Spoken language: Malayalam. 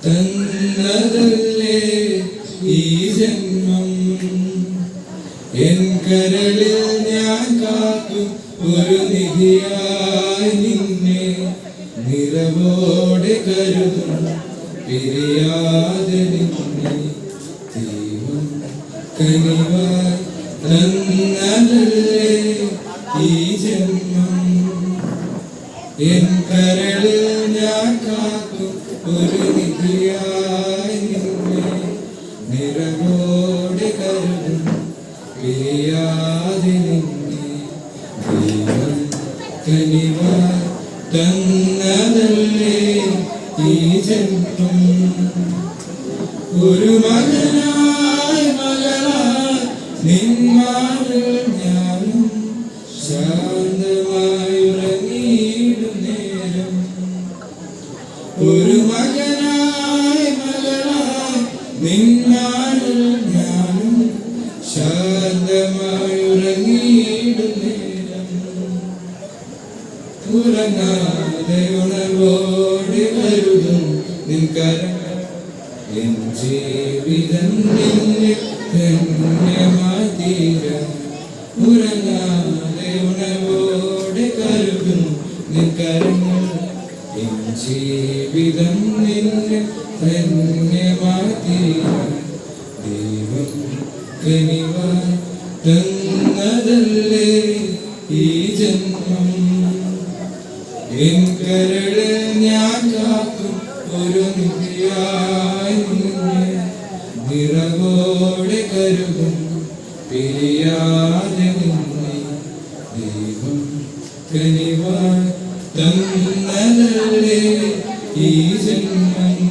തന്നതല്ലേ ഈ ജന്മം എൻ കരളിൽ ഞാൻ കാക്കും ഒരു നിധിയായി നിന്നെ നിറവോടെ കരുതും പിരിയാതെ നിന്നെ ദൈവം കനിവായി തന്നതല്ലേ ഈ ജന്മം എൻ കരളിൽ ഞാൻ കാക്കും ഒരു നിധിയായി നിന്നെ നിറവോടെ കരുതും പിരിയാതെ നിന്നെ ദൈവം കനിവായി തന്നതല്ലേ ഈ ജന്മം ഒരു മകനായി മകളായി നിന്മാരിൽ ഞാനും ശാന്തമായി ഉറങ്ങിയിടും നേരം ഒരു മകനായി മകളായി നിന്മാരിൽ ഞാനും ശാന്തമായി ഉറങ്ങിയിടും നേരം ഉറങ്ങാതെ ഉണർവോടെ കരുതും നിൻ കരങ്ങൾ എൻ ജീവിതം നിന്നെ ധന്യമായി തീരാൻ ഉറങ്ങാതെ ഉണർവോടെ കരുതും നിൻ കരങ്ങൾ എൻ ജീവിതം നിന്നെ ധന്യമായി തീരാൻ ദൈവം കനിവായി തന്നതല്ലേ ഈ ജന്മം എൻ കരള് ഞാൻ കാക്കും ഒരു നിധിയായി നിന്നെ നിറവോടെ കരുതും പിരിയാതെ നിന്നെ ദൈവം കനിവായി തന്നതല്ലേ ഈ ജന്മം